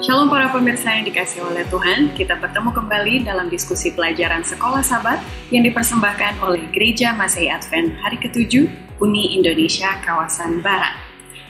Shalom para pemirsa yang dikasihi oleh Tuhan, kita bertemu kembali dalam diskusi pelajaran Sekolah Sabat yang dipersembahkan oleh Gereja Masehi Advent Hari ke-7 Uni Indonesia Kawasan Barat.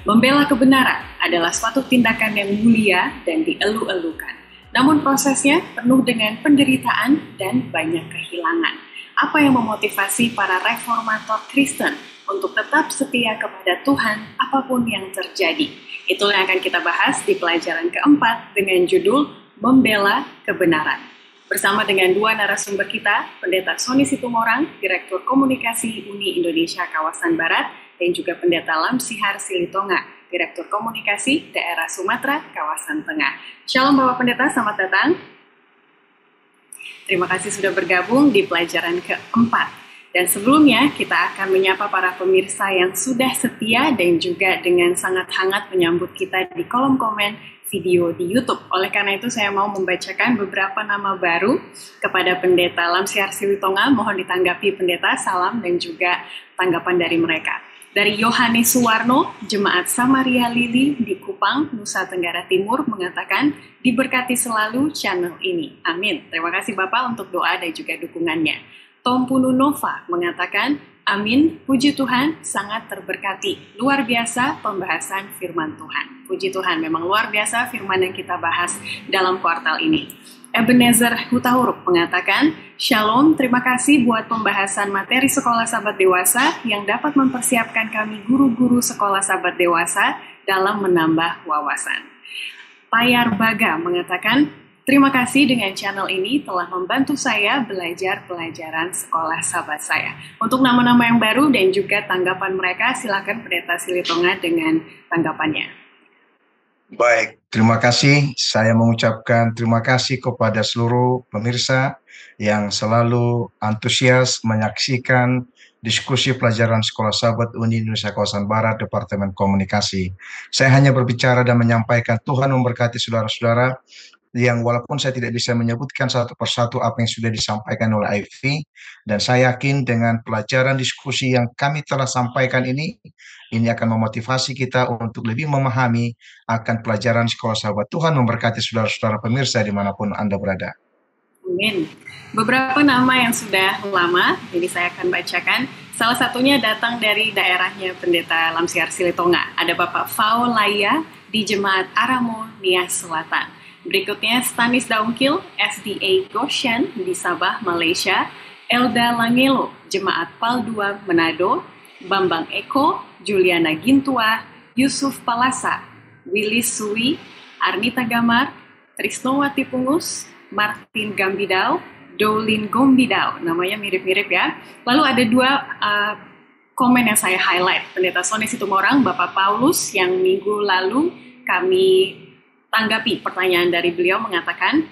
Membela kebenaran adalah suatu tindakan yang mulia dan dielu-elukan. Namun prosesnya penuh dengan penderitaan dan banyak kehilangan. Apa yang memotivasi para reformator Kristen untuk tetap setia kepada Tuhan apapun yang terjadi? Itulah yang akan kita bahas di pelajaran keempat dengan judul Membela Kebenaran. Bersama dengan dua narasumber kita, Pendeta Sony Situmorang, Direktur Komunikasi Uni Indonesia Kawasan Barat, dan juga Pendeta Lamsihar Silitonga, Direktur Komunikasi Daerah Sumatera Kawasan Tengah. Shalom Bapak Pendeta, selamat datang. Terima kasih sudah bergabung di pelajaran keempat. Dan sebelumnya kita akan menyapa para pemirsa yang sudah setia dan juga dengan sangat hangat menyambut kita di kolom komen video di YouTube. Oleh karena itu saya mau membacakan beberapa nama baru kepada Pendeta Lamsihar Silitonga. Mohon ditanggapi Pendeta, salam dan juga tanggapan dari mereka. Dari Yohanes Suwarno, Jemaat Samaria Lili di Kupang, Nusa Tenggara Timur mengatakan diberkati selalu channel ini. Amin. Terima kasih Bapak untuk doa dan juga dukungannya. Tom Pununova mengatakan, amin, puji Tuhan, sangat terberkati. Luar biasa pembahasan firman Tuhan. Puji Tuhan, memang luar biasa firman yang kita bahas dalam kuartal ini. Ebenezer Hutahuruk mengatakan, Shalom, terima kasih buat pembahasan materi Sekolah Sabat Dewasa yang dapat mempersiapkan kami guru-guru Sekolah Sabat Dewasa dalam menambah wawasan. Payar Baga mengatakan, terima kasih dengan channel ini telah membantu saya belajar pelajaran sekolah sahabat saya. Untuk nama-nama yang baru dan juga tanggapan mereka, silakan Pendeta Silitonga dengan tanggapannya. Baik, terima kasih. Saya mengucapkan terima kasih kepada seluruh pemirsa yang selalu antusias menyaksikan diskusi pelajaran Sekolah Sabat Uni Indonesia Kawasan Barat, Departemen Komunikasi. Saya hanya berbicara dan menyampaikan Tuhan memberkati saudara-saudara yang walaupun saya tidak bisa menyebutkan satu persatu apa yang sudah disampaikan oleh Ivy, dan saya yakin dengan pelajaran diskusi yang kami telah sampaikan ini akan memotivasi kita untuk lebih memahami akan pelajaran Sekolah Sahabat. Tuhan memberkati saudara-saudara pemirsa dimanapun Anda berada. Amin. Beberapa nama yang sudah lama, jadi saya akan bacakan. Salah satunya datang dari daerahnya Pendeta Lamsihar Silitonga. Ada Bapak Faolaya di Jemaat Aramo, Nias Selatan. Berikutnya Stanis Daungkil, SDA Goshen di Sabah, Malaysia. Elda Langelo, Jemaat Pal 2 Manado. Bambang Eko, Juliana Gintua, Yusuf Palasa, Willis Sui, Arnita Gamar, Trisnowati Pungus, Martin Gambidau, Dolin Gombidau. Namanya mirip-mirip ya. Lalu ada dua komen yang saya highlight. Pendeta Sony Situmorang, Bapak Paulus yang minggu lalu kami tanggapi pertanyaan dari beliau mengatakan,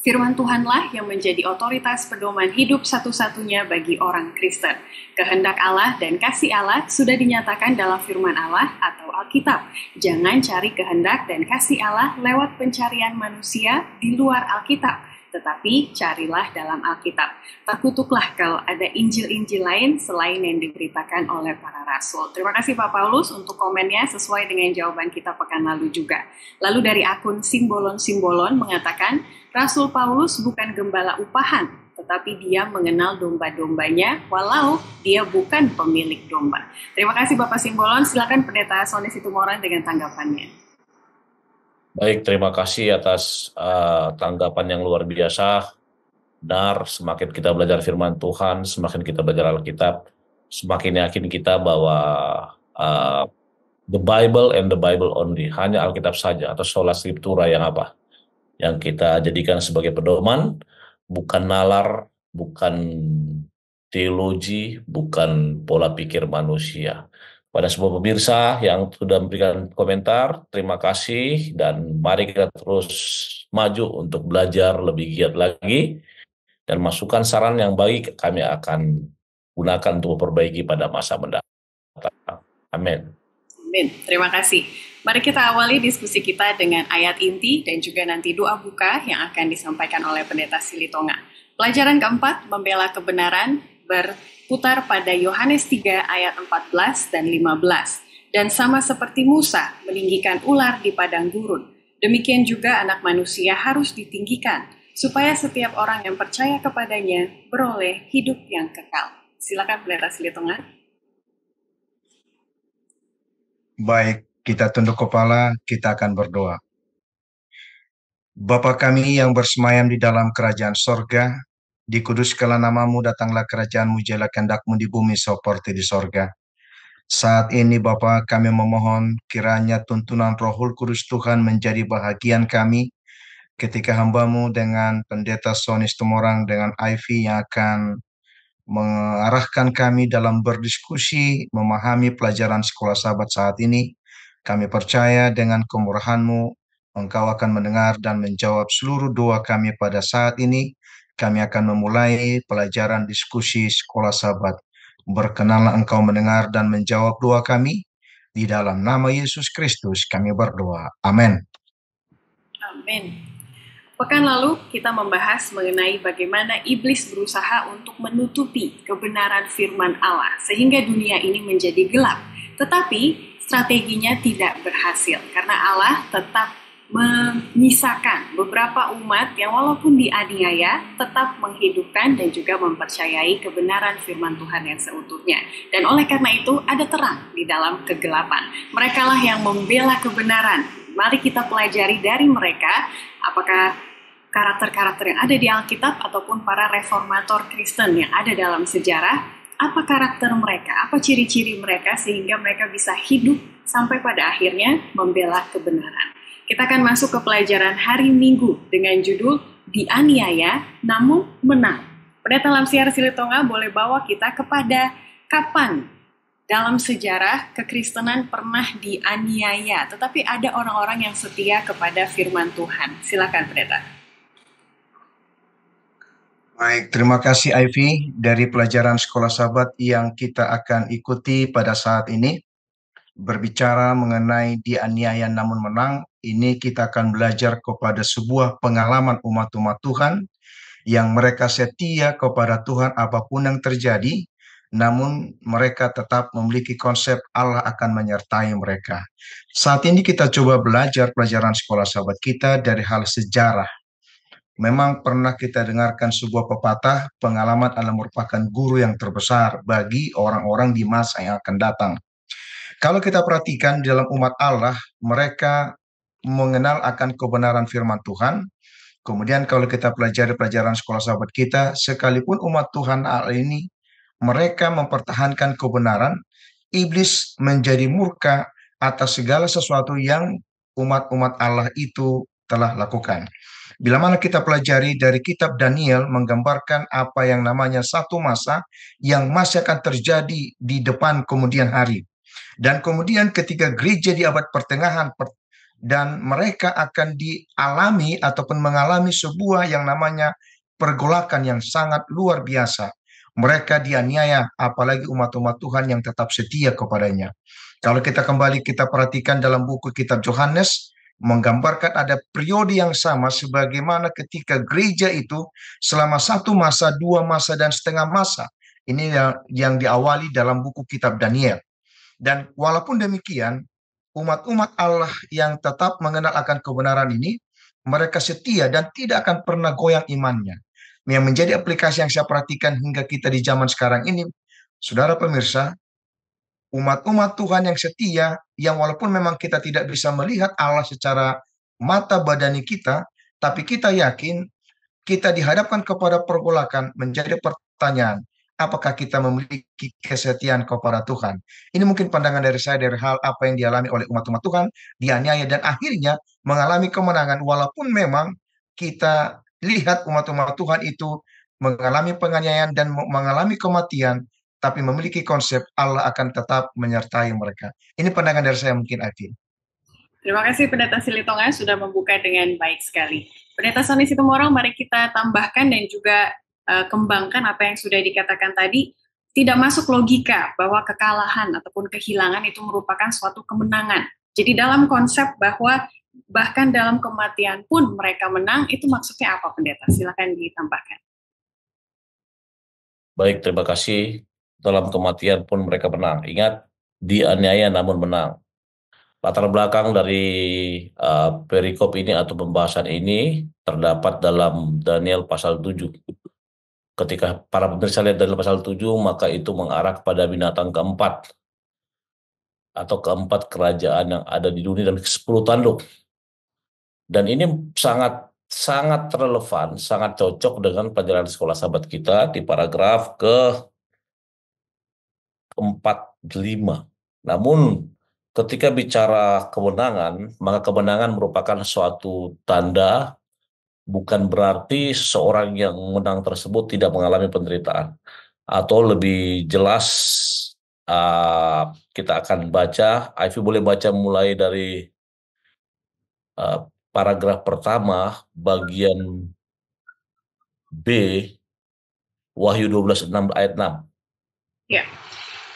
firman Tuhanlah yang menjadi otoritas pedoman hidup satu-satunya bagi orang Kristen. Kehendak Allah dan kasih Allah sudah dinyatakan dalam firman Allah atau Alkitab. Jangan cari kehendak dan kasih Allah lewat pencarian manusia di luar Alkitab, tetapi carilah dalam Alkitab. Terkutuklah kalau ada Injil-Injil lain selain yang diberitakan oleh para rasul. Terima kasih Pak Paulus untuk komennya sesuai dengan jawaban kita pekan lalu juga. Lalu dari akun Simbolon-Simbolon mengatakan, Rasul Paulus bukan gembala upahan, tetapi dia mengenal domba-dombanya walau dia bukan pemilik domba. Terima kasih Bapak Simbolon, silakan Pendeta Sony Situmorang dengan tanggapannya. Baik, terima kasih atas tanggapan yang luar biasa. Benar, semakin kita belajar firman Tuhan, semakin kita belajar Alkitab, semakin yakin kita bahwa the Bible and the Bible only, hanya Alkitab saja atau sola scriptura yang apa? Yang kita jadikan sebagai pedoman, bukan nalar, bukan teologi, bukan pola pikir manusia. Pada semua pemirsa yang sudah memberikan komentar, terima kasih dan mari kita terus maju untuk belajar lebih giat lagi dan masukan saran yang baik kami akan gunakan untuk memperbaiki pada masa mendatang. Amin. Amin. Terima kasih. Mari kita awali diskusi kita dengan ayat inti dan juga nanti doa buka yang akan disampaikan oleh Pendeta Silitonga. Pelajaran keempat, membela kebenaran, berputar pada Yohanes 3 ayat 14 dan 15. Dan sama seperti Musa meninggikan ular di padang gurun, Demikian juga Anak Manusia harus ditinggikan, supaya setiap orang yang percaya kepadanya beroleh hidup yang kekal. Silakan Pendeta Silitonga. Baik, kita tunduk kepala, kita akan berdoa. Bapa kami yang bersemayam di dalam kerajaan sorga, dikuduskanlah namamu, datanglah kerajaanmu, jadilah kehendakmu di bumi seperti di sorga. Saat ini Bapa, kami memohon kiranya tuntunan Roh Kudus Tuhan menjadi bahagian kami ketika hambamu dengan Pendeta Sonis Tumorang dengan Ivy yang akan mengarahkan kami dalam berdiskusi, memahami pelajaran sekolah sahabat saat ini. Kami percaya dengan kemurahan-Mu, Engkau akan mendengar dan menjawab seluruh doa kami pada saat ini. Kami akan memulai pelajaran diskusi sekolah sahabat. Berkenanlah Engkau mendengar dan menjawab doa kami. Di dalam nama Yesus Kristus kami berdoa. Amin. Amin. Pekan lalu kita membahas mengenai bagaimana iblis berusaha untuk menutupi kebenaran firman Allah sehingga dunia ini menjadi gelap. Tetapi strateginya tidak berhasil karena Allah tetap menyisakan beberapa umat yang walaupun dianiaya tetap menghidupkan dan juga mempercayai kebenaran firman Tuhan yang seutuhnya. Dan oleh karena itu ada terang di dalam kegelapan. Merekalah yang membela kebenaran. Mari kita pelajari dari mereka apakah karakter-karakter yang ada di Alkitab ataupun para reformator Kristen yang ada dalam sejarah, apa karakter mereka, apa ciri-ciri mereka sehingga mereka bisa hidup sampai pada akhirnya membela kebenaran. Kita akan masuk ke pelajaran hari Minggu dengan judul Dianiaya Namun Menang. Pendeta Lamsiar Silitonga boleh bawa kita kepada kapan dalam sejarah kekristenan pernah dianiaya, tetapi ada orang-orang yang setia kepada firman Tuhan. Silakan Pendeta. Baik, terima kasih Ivy dari pelajaran sekolah sahabat yang kita akan ikuti pada saat ini. Berbicara mengenai dianiaya namun menang, ini kita akan belajar kepada sebuah pengalaman umat-umat Tuhan yang mereka setia kepada Tuhan apapun yang terjadi, namun mereka tetap memiliki konsep Allah akan menyertai mereka. Saat ini kita coba belajar pelajaran sekolah sahabat kita dari hal sejarah. Memang pernah kita dengarkan sebuah pepatah, pengalaman adalah merupakan guru yang terbesar bagi orang-orang di masa yang akan datang. Kalau kita perhatikan di dalam umat Allah, mereka mengenal akan kebenaran firman Tuhan. Kemudian kalau kita pelajari pelajaran sekolah sahabat kita, sekalipun umat Tuhan Allah ini, mereka mempertahankan kebenaran, iblis menjadi murka atas segala sesuatu yang umat-umat Allah itu telah lakukan. Bila mana kita pelajari dari kitab Daniel menggambarkan apa yang namanya satu masa yang masih akan terjadi di depan kemudian hari. Dan kemudian ketika gereja di abad pertengahan dan mereka akan dialami ataupun mengalami sebuah yang namanya pergolakan yang sangat luar biasa. Mereka dianiaya, apalagi umat-umat Tuhan yang tetap setia kepadanya. Kalau kita kembali kita perhatikan dalam buku kitab Yohanes, menggambarkan ada periode yang sama sebagaimana ketika gereja itu selama satu masa, dua masa, dan setengah masa. Ini yang diawali dalam buku kitab Daniel. Dan walaupun demikian, umat-umat Allah yang tetap mengenal akan kebenaran ini, mereka setia dan tidak akan pernah goyang imannya. Yang menjadi aplikasi yang saya perhatikan hingga kita di zaman sekarang ini, saudara pemirsa, umat-umat Tuhan yang setia, yang walaupun memang kita tidak bisa melihat Allah secara mata badani kita, tapi kita yakin kita dihadapkan kepada pergolakan menjadi pertanyaan, apakah kita memiliki kesetiaan kepada Tuhan? Ini mungkin pandangan dari saya dari hal apa yang dialami oleh umat-umat Tuhan, dianiaya dan akhirnya mengalami kemenangan walaupun memang kita lihat umat-umat Tuhan itu mengalami penganiayaan dan mengalami kematian, tapi memiliki konsep Allah akan tetap menyertai mereka. Ini pandangan dari saya mungkin, Adi. Terima kasih Pendeta Silitonga sudah membuka dengan baik sekali. Pendeta Soni Situmorang, mari kita tambahkan dan juga kembangkan apa yang sudah dikatakan tadi. Tidak masuk logika bahwa kekalahan ataupun kehilangan itu merupakan suatu kemenangan. Jadi dalam konsep bahwa bahkan dalam kematian pun mereka menang, itu maksudnya apa Pendeta? Silakan ditambahkan. Baik, terima kasih. Dalam kematian pun mereka menang. Ingat, dianiaya namun menang. Latar belakang dari perikop ini atau pembahasan ini terdapat dalam Daniel pasal 7. Ketika para pemirsa lihat Daniel pasal 7, maka itu mengarah kepada binatang keempat atau keempat kerajaan yang ada di dunia dan 10 tanduk. Dan ini sangat sangat relevan, sangat cocok dengan pelajaran sekolah sahabat kita di paragraf ke-45. Namun ketika bicara kemenangan, maka kemenangan merupakan suatu tanda, bukan berarti seorang yang menang tersebut tidak mengalami penderitaan. Atau lebih jelas, kita akan baca, Ivy boleh baca mulai dari paragraf pertama, bagian B, Wahyu 12:6 ayat 6. Ya.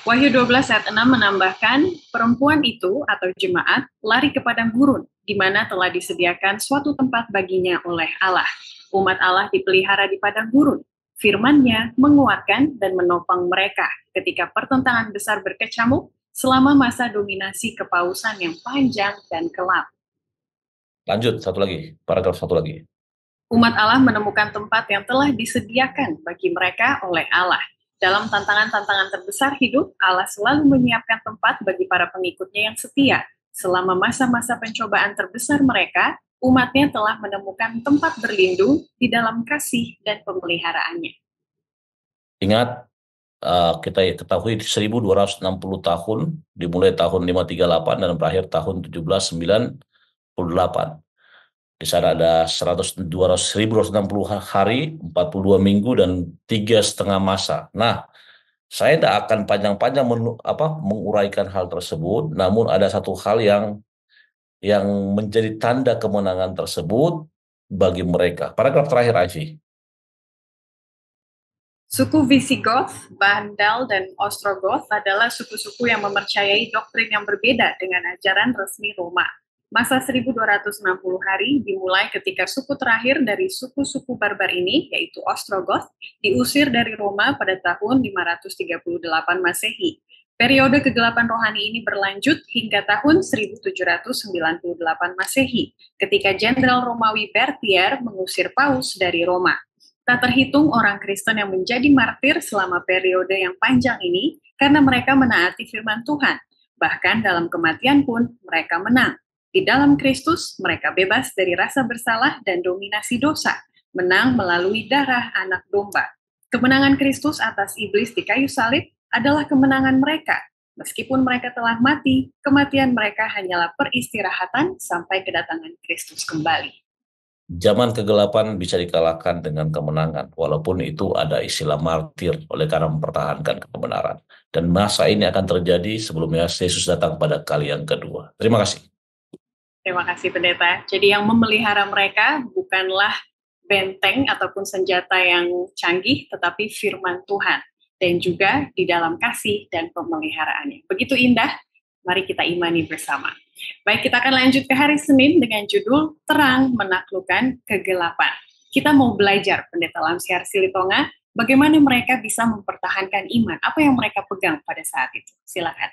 Wahyu 12 ayat 6 menambahkan, perempuan itu atau jemaat lari ke padang gurun, di mana telah disediakan suatu tempat baginya oleh Allah. Umat Allah dipelihara di padang gurun. Firman-Nya menguatkan dan menopang mereka ketika pertentangan besar berkecamuk selama masa dominasi kepausan yang panjang dan kelam. Lanjut, satu lagi, paragraf satu lagi. Umat Allah menemukan tempat yang telah disediakan bagi mereka oleh Allah. Dalam tantangan-tantangan terbesar hidup, Allah selalu menyiapkan tempat bagi para pengikutnya yang setia. Selama masa-masa pencobaan terbesar mereka, umatnya telah menemukan tempat berlindung di dalam kasih dan pemeliharaannya. Ingat, kita ketahui 1260 tahun, dimulai tahun 538 dan berakhir tahun 1798. Di sana ada 1260 hari, 42 minggu, dan 3,5 masa. Nah, saya tidak akan panjang-panjang menguraikan hal tersebut, namun ada satu hal yang menjadi tanda kemenangan tersebut bagi mereka. Paragraf terakhir, Ivy. Suku Visigoth, Vandal, dan Ostrogoth adalah suku-suku yang mempercayai doktrin yang berbeda dengan ajaran resmi Roma. Masa 1260 hari dimulai ketika suku terakhir dari suku-suku barbar ini, yaitu Ostrogoth, diusir dari Roma pada tahun 538 Masehi. Periode kegelapan rohani ini berlanjut hingga tahun 1798 Masehi, ketika Jenderal Romawi Bertier mengusir Paus dari Roma. Tak terhitung orang Kristen yang menjadi martir selama periode yang panjang ini karena mereka menaati firman Tuhan. Bahkan dalam kematian pun mereka menang. Di dalam Kristus, mereka bebas dari rasa bersalah dan dominasi dosa, menang melalui darah anak domba. Kemenangan Kristus atas iblis di kayu salib adalah kemenangan mereka. Meskipun mereka telah mati, kematian mereka hanyalah peristirahatan sampai kedatangan Kristus kembali. Zaman kegelapan bisa dikalahkan dengan kemenangan, walaupun itu ada istilah martir oleh karena mempertahankan kebenaran. Dan masa ini akan terjadi sebelum Yesus datang pada kali yang kedua. Terima kasih. Terima kasih, Pendeta. Jadi yang memelihara mereka bukanlah benteng ataupun senjata yang canggih, tetapi firman Tuhan. Dan juga di dalam kasih dan pemeliharaannya. Begitu indah, mari kita imani bersama. Baik, kita akan lanjut ke hari Senin dengan judul Terang Menaklukkan Kegelapan. Kita mau belajar, Pendeta Lamsiar Silitonga, bagaimana mereka bisa mempertahankan iman. Apa yang mereka pegang pada saat itu? Silakan.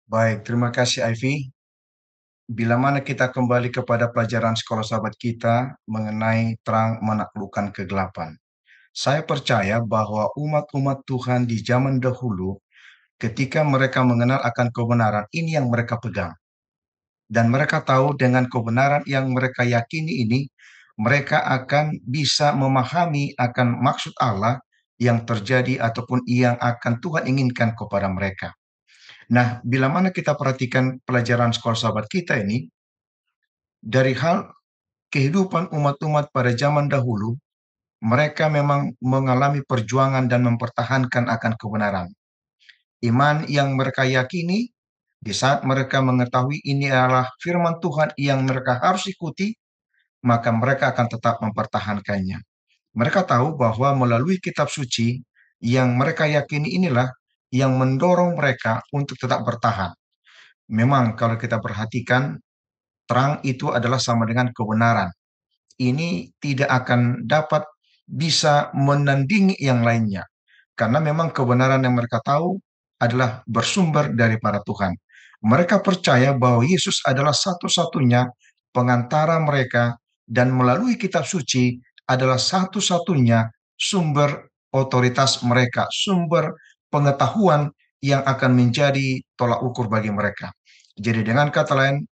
Baik, terima kasih Ivy. Bila mana kita kembali kepada pelajaran sekolah sahabat kita mengenai terang menaklukkan kegelapan. Saya percaya bahwa umat-umat Tuhan di zaman dahulu, ketika mereka mengenal akan kebenaran, ini yang mereka pegang. Dan mereka tahu dengan kebenaran yang mereka yakini ini, mereka akan bisa memahami akan maksud Allah yang terjadi ataupun yang akan Tuhan inginkan kepada mereka. Nah, bila mana kita perhatikan pelajaran sekolah sahabat kita ini, dari hal kehidupan umat-umat pada zaman dahulu, mereka memang mengalami perjuangan dan mempertahankan akan kebenaran. Iman yang mereka yakini, di saat mereka mengetahui ini adalah firman Tuhan yang mereka harus ikuti, maka mereka akan tetap mempertahankannya. Mereka tahu bahwa melalui kitab suci yang mereka yakini inilah yang mendorong mereka untuk tetap bertahan. Memang kalau kita perhatikan, terang itu adalah sama dengan kebenaran. Ini tidak akan dapat bisa menandingi yang lainnya. Karena memang kebenaran yang mereka tahu adalah bersumber daripada Tuhan. Mereka percaya bahwa Yesus adalah satu-satunya pengantara mereka dan melalui kitab suci adalah satu-satunya sumber otoritas mereka, sumber pengetahuan yang akan menjadi tolak ukur bagi mereka. Jadi dengan kata lain,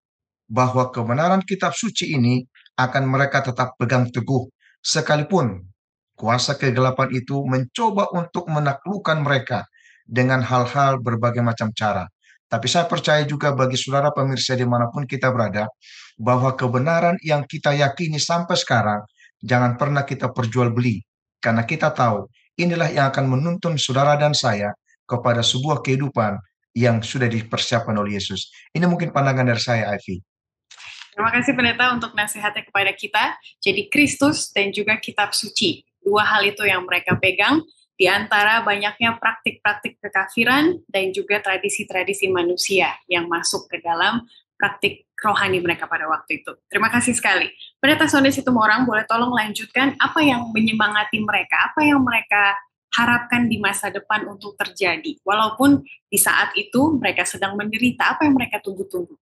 bahwa kebenaran kitab suci ini akan mereka tetap pegang teguh, sekalipun kuasa kegelapan itu mencoba untuk menaklukkan mereka dengan hal-hal berbagai macam cara. Tapi saya percaya juga bagi saudara pemirsa dimanapun kita berada, bahwa kebenaran yang kita yakini sampai sekarang, jangan pernah kita perjualbeli. Karena kita tahu, inilah yang akan menuntun saudara dan saya kepada sebuah kehidupan yang sudah dipersiapkan oleh Yesus. Ini mungkin pandangan dari saya, Ivy. Terima kasih pendeta untuk nasihatnya kepada kita. Jadi Kristus dan juga kitab suci. Dua hal itu yang mereka pegang di antara banyaknya praktik-praktik kekafiran dan juga tradisi-tradisi manusia yang masuk ke dalam praktik rohani mereka pada waktu itu. Terima kasih sekali. Pendeta Sonde Situmorang, boleh tolong lanjutkan apa yang menyemangati mereka, apa yang mereka harapkan di masa depan untuk terjadi. Walaupun di saat itu mereka sedang menderita, apa yang mereka tunggu-tunggu?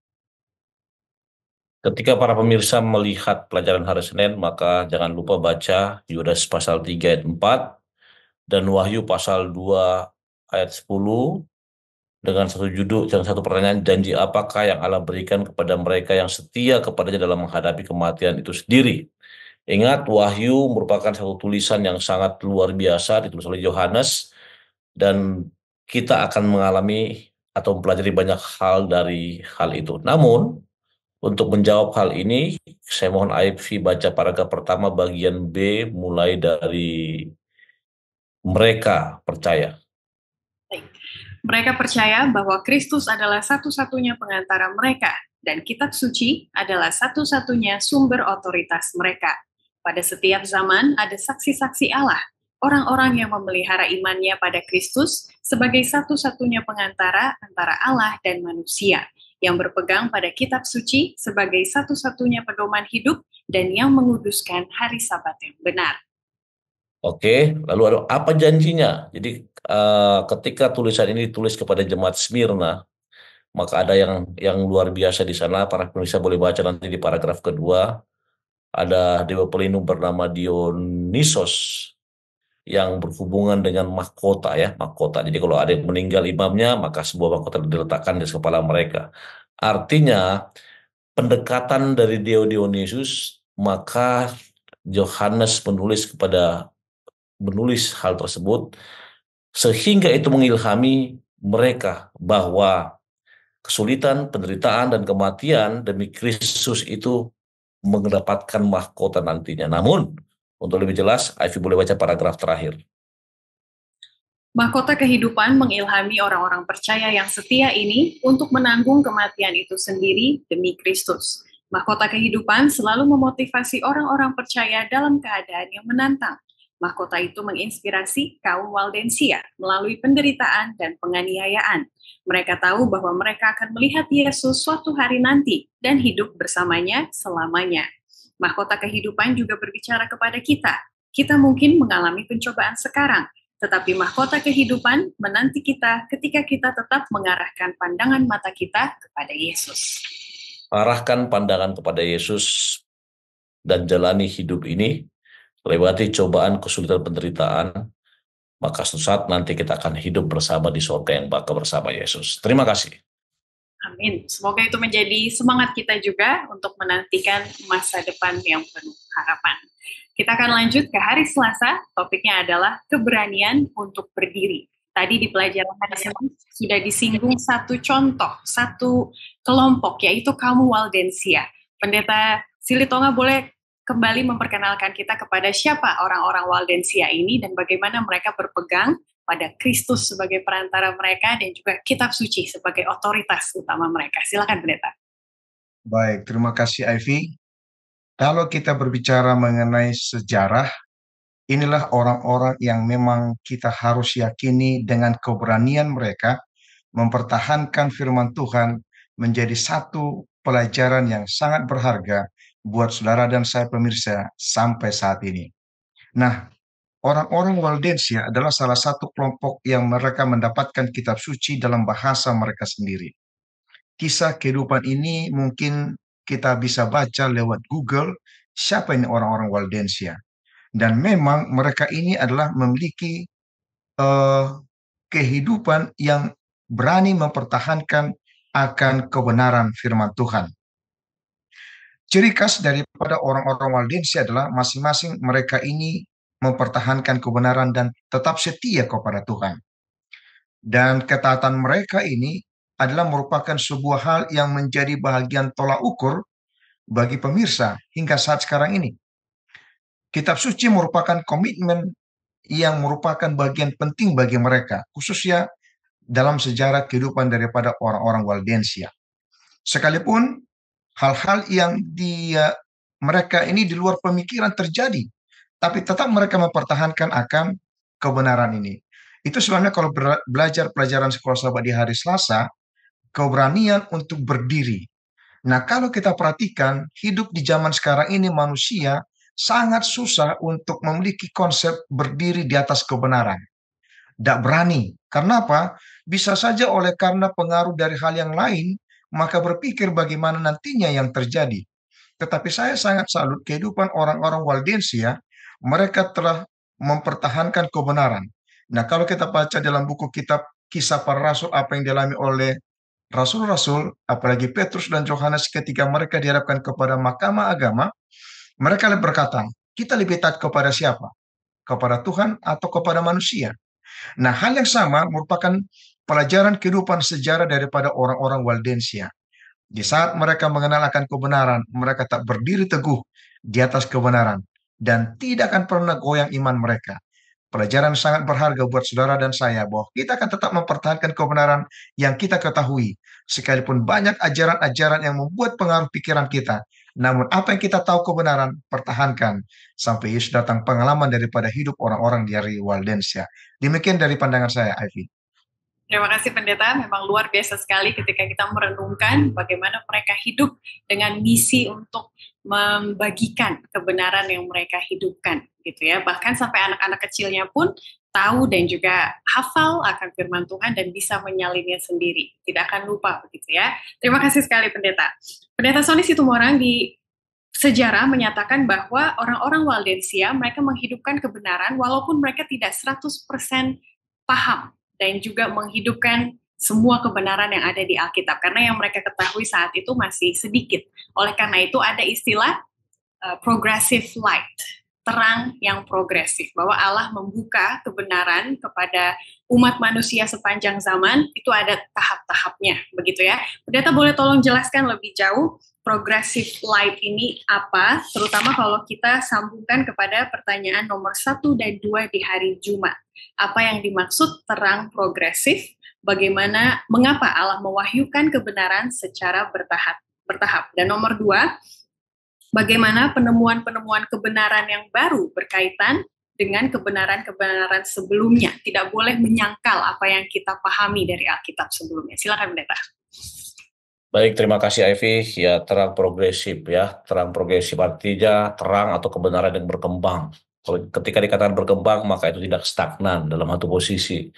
Ketika para pemirsa melihat pelajaran hari Senin, maka jangan lupa baca Yudas pasal 3 ayat 4 dan Wahyu pasal 2 ayat 10 dengan satu judul dan satu pertanyaan, janji apakah yang Allah berikan kepada mereka yang setia kepadanya dalam menghadapi kematian itu sendiri. Ingat, Wahyu merupakan satu tulisan yang sangat luar biasa, ditulis oleh Yohanes, dan kita akan mengalami atau mempelajari banyak hal dari hal itu. Namun, untuk menjawab hal ini, saya mohon Ivy baca paragraf pertama bagian B mulai dari mereka percaya. Mereka percaya bahwa Kristus adalah satu-satunya pengantara mereka dan kitab suci adalah satu-satunya sumber otoritas mereka. Pada setiap zaman ada saksi-saksi Allah, orang-orang yang memelihara imannya pada Kristus sebagai satu-satunya pengantara antara Allah dan manusia, yang berpegang pada kitab suci sebagai satu-satunya pedoman hidup dan yang menguduskan hari Sabat yang benar. Oke, lalu ada apa janjinya? Jadi ketika tulisan ini ditulis kepada jemaat Smyrna, maka ada yang luar biasa di sana. Para pemirsa boleh baca nanti di paragraf kedua. Ada dewa pelindung bernama Dionysos yang berhubungan dengan mahkota ya, mahkota. Jadi kalau ada yang meninggal imamnya, maka sebuah mahkota diletakkan di kepala mereka. Artinya pendekatan dari Dewa Dionysus, maka Yohanes menulis hal tersebut sehingga itu mengilhami mereka bahwa kesulitan, penderitaan, dan kematian demi Kristus itu mendapatkan mahkota nantinya. Namun, untuk lebih jelas, Ivy boleh baca paragraf terakhir. Mahkota kehidupan mengilhami orang-orang percaya yang setia ini untuk menanggung kematian itu sendiri demi Kristus. Mahkota kehidupan selalu memotivasi orang-orang percaya dalam keadaan yang menantang. Mahkota itu menginspirasi kaum Waldensia melalui penderitaan dan penganiayaan. Mereka tahu bahwa mereka akan melihat Yesus suatu hari nanti dan hidup bersamanya selamanya. Mahkota kehidupan juga berbicara kepada kita. Kita mungkin mengalami pencobaan sekarang, tetapi mahkota kehidupan menanti kita ketika kita tetap mengarahkan pandangan mata kita kepada Yesus. Arahkan pandangan kepada Yesus dan jalani hidup ini, lewati cobaan, kesulitan, penderitaan, maka suatu saat nanti kita akan hidup bersama di surga yang bakal bersama Yesus. Terima kasih. Amin. Semoga itu menjadi semangat kita juga untuk menantikan masa depan yang penuh harapan. Kita akan lanjut ke hari Selasa, topiknya adalah keberanian untuk berdiri. Tadi di pelajaran hari Senin sudah disinggung satu contoh, satu kelompok, yaitu kaum Waldensia. Pendeta Silitonga boleh kembali memperkenalkan kita kepada siapa orang-orang Waldensia ini dan bagaimana mereka berpegang pada Kristus sebagai perantara mereka dan juga kitab suci sebagai otoritas utama mereka. Silakan pendeta. Baik, terima kasih Ivy. Kalau kita berbicara mengenai sejarah, inilah orang-orang yang memang kita harus yakini dengan keberanian mereka mempertahankan firman Tuhan menjadi satu pelajaran yang sangat berharga buat saudara dan saya pemirsa sampai saat ini. Nah, orang-orang Waldensia adalah salah satu kelompok yang mereka mendapatkan kitab suci dalam bahasa mereka sendiri. Kisah kehidupan ini mungkin kita bisa baca lewat Google, siapa ini orang-orang Waldensia. Dan memang mereka ini adalah memiliki eh, kehidupan yang berani mempertahankan akan kebenaran firman Tuhan. Ciri khas daripada orang-orang Waldensia adalah masing-masing mereka ini mempertahankan kebenaran dan tetap setia kepada Tuhan. Dan ketaatan mereka ini adalah merupakan sebuah hal yang menjadi bahagian tolak ukur bagi pemirsa hingga saat sekarang ini. Kitab suci merupakan komitmen yang merupakan bagian penting bagi mereka, khususnya dalam sejarah kehidupan daripada orang-orang Waldensia. Sekalipun hal-hal yang mereka ini di luar pemikiran terjadi, tapi tetap mereka mempertahankan akan kebenaran ini. Itu sebabnya kalau belajar pelajaran sekolah sahabat di hari Selasa, keberanian untuk berdiri. Nah, kalau kita perhatikan, hidup di zaman sekarang ini manusia sangat susah untuk memiliki konsep berdiri di atas kebenaran. Tidak berani. Karena apa? Bisa saja oleh karena pengaruh dari hal yang lain, maka berpikir bagaimana nantinya yang terjadi. Tetapi saya sangat salut kehidupan orang-orang Waldensia, mereka telah mempertahankan kebenaran. Nah, kalau kita baca dalam buku kitab Kisah Para Rasul, apa yang dialami oleh rasul-rasul, apalagi Petrus dan Yohanes ketika mereka dihadapkan kepada mahkamah agama, mereka berkata, kita lebih taat kepada siapa? Kepada Tuhan atau kepada manusia? Nah, hal yang sama merupakan pelajaran kehidupan sejarah daripada orang-orang Waldensia. Di saat mereka mengenal akan kebenaran, mereka tak berdiri teguh di atas kebenaran dan tidak akan pernah goyang iman mereka. Pelajaran sangat berharga buat saudara dan saya bahwa kita akan tetap mempertahankan kebenaran yang kita ketahui. Sekalipun banyak ajaran-ajaran yang membuat pengaruh pikiran kita. Namun apa yang kita tahu kebenaran, pertahankan. Sampai Yesus datang, pengalaman daripada hidup orang-orang dari Waldensia. Demikian dari pandangan saya, Ivy. Terima kasih Pendeta, memang luar biasa sekali ketika kita merenungkan bagaimana mereka hidup dengan misi untuk membagikan kebenaran yang mereka hidupkan, gitu ya. Bahkan sampai anak-anak kecilnya pun tahu dan juga hafal akan firman Tuhan dan bisa menyalinnya sendiri, tidak akan lupa, begitu ya. Terima kasih sekali Pendeta. Pendeta Sony Situmorang di sejarah menyatakan bahwa orang-orang Waldensia mereka menghidupkan kebenaran walaupun mereka tidak 100% paham dan juga menghidupkan semua kebenaran yang ada di Alkitab. Karena yang mereka ketahui saat itu masih sedikit. Oleh karena itu ada istilah progressive light, terang yang progresif. Bahwa Allah membuka kebenaran kepada umat manusia sepanjang zaman, itu ada tahap-tahapnya. Begitu ya. Pendeta boleh tolong jelaskan lebih jauh progressive light ini apa, terutama kalau kita sambungkan kepada pertanyaan nomor 1 dan 2 di hari Jumat. Apa yang dimaksud terang progresif, bagaimana, mengapa Allah mewahyukan kebenaran secara bertahap. Dan nomor 2, bagaimana penemuan-penemuan kebenaran yang baru berkaitan dengan kebenaran-kebenaran sebelumnya. Tidak boleh menyangkal apa yang kita pahami dari Alkitab sebelumnya. Silakan Pendeta. Baik, terima kasih Ivy. Ya, terang progresif ya. Terang progresif artinya terang atau kebenaran yang berkembang. Ketika dikatakan berkembang, maka itu tidak stagnan dalam satu posisi.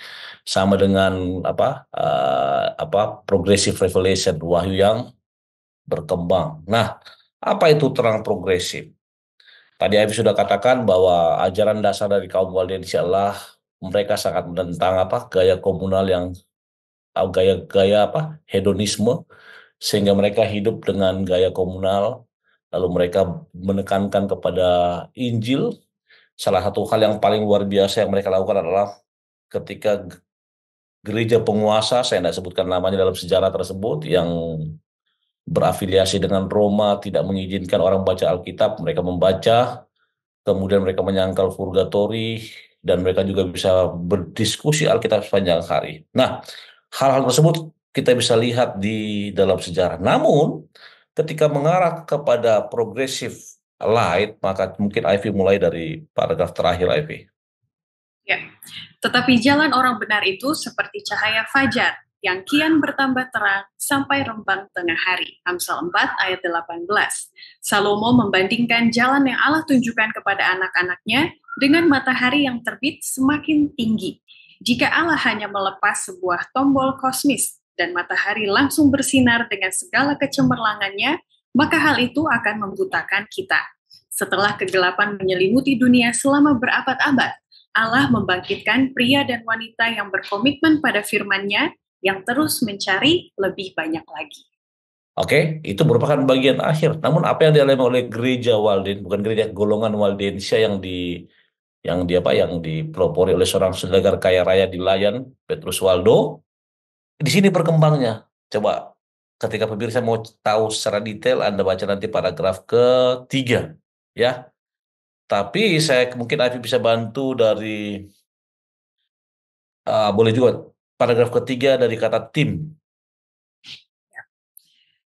Sama dengan progressive revelation, wahyu yang berkembang. Nah, apa itu terang progresif? Tadi Ivy sudah katakan bahwa ajaran dasar dari kaum Waldensia adalah mereka sangat menentang gaya komunal yang gaya hedonisme, sehingga mereka hidup dengan gaya komunal, lalu mereka menekankan kepada Injil. Salah satu hal yang paling luar biasa yang mereka lakukan adalah ketika gereja penguasa, saya tidak sebutkan namanya dalam sejarah tersebut, yang berafiliasi dengan Roma, tidak mengizinkan orang baca Alkitab, mereka membaca, kemudian mereka menyangkal purgatori, dan mereka juga bisa berdiskusi Alkitab sepanjang hari. Nah, hal-hal tersebut kita bisa lihat di dalam sejarah. Namun, ketika mengarah kepada progressive light, maka mungkin Ivy mulai dari paragraf terakhir, Ivy. Ya, tetapi jalan orang benar itu seperti cahaya fajar yang kian bertambah terang sampai rembang tengah hari. Amsal 4 ayat 18. Salomo membandingkan jalan yang Allah tunjukkan kepada anak-anaknya dengan matahari yang terbit semakin tinggi. Jika Allah hanya melepas sebuah tombol kosmis dan matahari langsung bersinar dengan segala kecemerlangannya, maka hal itu akan membutakan kita. Setelah kegelapan menyelimuti dunia selama berabad-abad, Allah membangkitkan pria dan wanita yang berkomitmen pada firman-Nya yang terus mencari lebih banyak lagi. Oke, itu merupakan bagian akhir. Namun apa yang dialami oleh gereja Walden, bukan gereja golongan Waldensia yang dipelopori oleh seorang saudagar kaya raya di Layan, Petrus Waldo, di sini berkembangnya. Coba ketika pemirsa mau tahu secara detail, Anda baca nanti paragraf ketiga, ya. Tapi saya mungkin Afi bisa bantu dari boleh juga paragraf ketiga dari kata tim.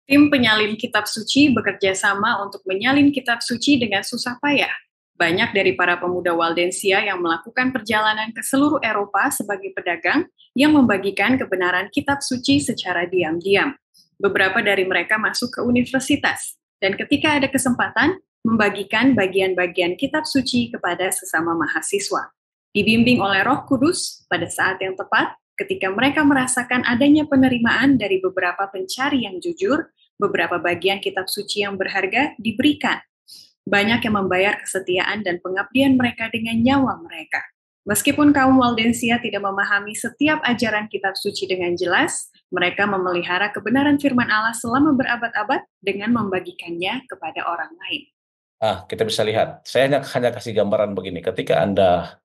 Tim penyalin kitab suci bekerja sama untuk menyalin kitab suci dengan susah payah. Banyak dari para pemuda Waldensia yang melakukan perjalanan ke seluruh Eropa sebagai pedagang yang membagikan kebenaran kitab suci secara diam-diam. Beberapa dari mereka masuk ke universitas, dan ketika ada kesempatan, membagikan bagian-bagian kitab suci kepada sesama mahasiswa. Dibimbing oleh Roh Kudus, pada saat yang tepat, ketika mereka merasakan adanya penerimaan dari beberapa pencari yang jujur, beberapa bagian kitab suci yang berharga diberikan. Banyak yang membayar kesetiaan dan pengabdian mereka dengan nyawa mereka. Meskipun kaum Waldensia tidak memahami setiap ajaran kitab suci dengan jelas, mereka memelihara kebenaran firman Allah selama berabad-abad dengan membagikannya kepada orang lain. Kita bisa lihat. Saya hanya kasih gambaran begini. Ketika Anda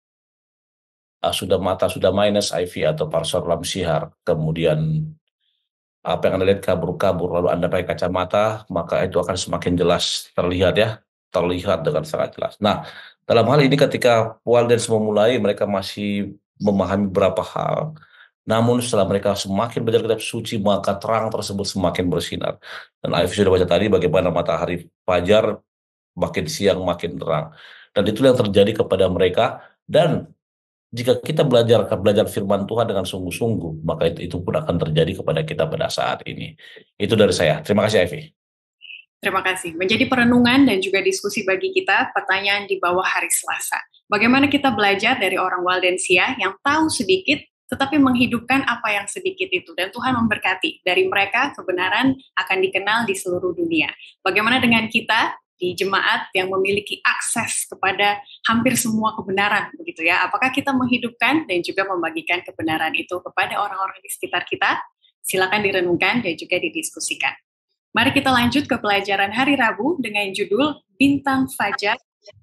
mata sudah minus IV atau parsor lam sihar, kemudian apa yang Anda lihat kabur-kabur, lalu Anda pakai kacamata, maka itu akan semakin jelas terlihat dengan sangat jelas. Nah, dalam hal ini ketika Waldens memulai, mereka masih memahami beberapa hal. Namun setelah mereka semakin belajar kitab suci, maka terang tersebut semakin bersinar. Dan Aif sudah baca tadi bagaimana matahari fajar makin siang makin terang. Dan itulah yang terjadi kepada mereka. Dan jika kita belajar firman Tuhan dengan sungguh-sungguh, maka itu pun akan terjadi kepada kita pada saat ini. Itu dari saya. Terima kasih, Ivy. Terima kasih. Menjadi perenungan dan juga diskusi bagi kita, pertanyaan di bawah hari Selasa. Bagaimana kita belajar dari orang Waldensia yang tahu sedikit, tetapi menghidupkan apa yang sedikit itu. Dan Tuhan memberkati. Dari mereka, kebenaran akan dikenal di seluruh dunia. Bagaimana dengan kita di jemaat yang memiliki akses kepada hampir semua kebenaran, begitu ya? Apakah kita menghidupkan dan juga membagikan kebenaran itu kepada orang-orang di sekitar kita? Silakan direnungkan dan juga didiskusikan. Mari kita lanjut ke pelajaran hari Rabu dengan judul Bintang Fajar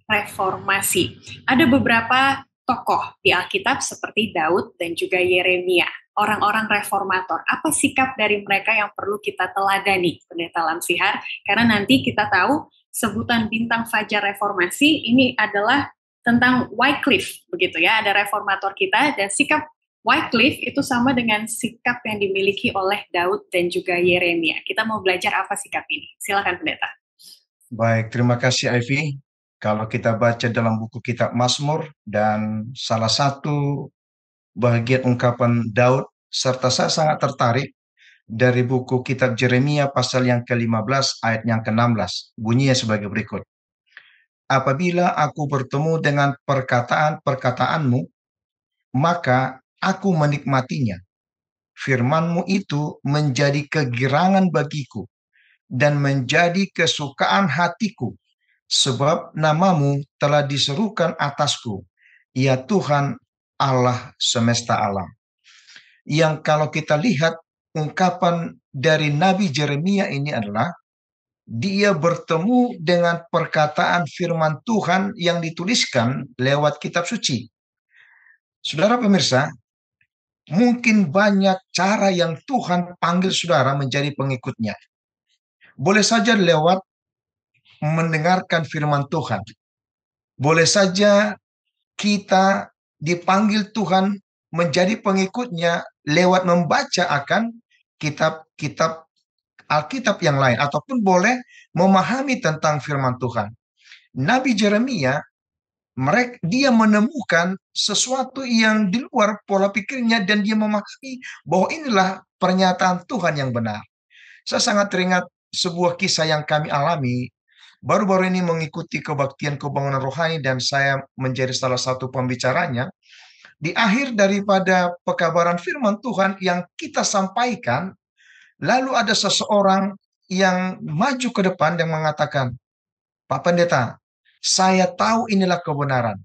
Reformasi. Ada beberapa tokoh di Alkitab seperti Daud dan juga Yeremia, orang-orang reformator. Apa sikap dari mereka yang perlu kita teladani, Pendeta Lamsihar? Karena nanti kita tahu sebutan Bintang Fajar Reformasi ini adalah tentang Wycliffe, begitu ya. Ada reformator kita dan sikap Wycliffe itu sama dengan sikap yang dimiliki oleh Daud dan juga Yeremia. Kita mau belajar apa sikap ini? Silakan Pendeta. Baik, terima kasih Ivy. Kalau kita baca dalam buku kitab Mazmur dan salah satu bagian ungkapan Daud, serta saya sangat tertarik dari buku kitab Yeremia pasal yang ke-15 ayat yang ke-16. Bunyinya sebagai berikut. Apabila aku bertemu dengan perkataan-perkataanmu, maka aku menikmatinya. Firman-Mu itu menjadi kegirangan bagiku dan menjadi kesukaan hatiku, sebab nama-Mu telah diserukan atasku, ya Tuhan Allah semesta alam. Yang kalau kita lihat ungkapan dari Nabi Yeremia ini adalah dia bertemu dengan perkataan firman Tuhan yang dituliskan lewat kitab suci. Saudara pemirsa, mungkin banyak cara yang Tuhan panggil saudara menjadi pengikutnya. Boleh saja lewat mendengarkan firman Tuhan. Boleh saja kita dipanggil Tuhan menjadi pengikutnya lewat membaca akan kitab-kitab Alkitab yang lain. Ataupun boleh memahami tentang firman Tuhan. Nabi Yeremia, dia menemukan sesuatu yang di luar pola pikirnya dan dia memahami bahwa inilah pernyataan Tuhan yang benar. Saya sangat teringat sebuah kisah yang kami alami baru-baru ini mengikuti kebaktian kebangkitan rohani dan saya menjadi salah satu pembicaranya. Di akhir daripada pekabaran firman Tuhan yang kita sampaikan, lalu ada seseorang yang maju ke depan dan mengatakan, Pak Pendeta, saya tahu inilah kebenaran.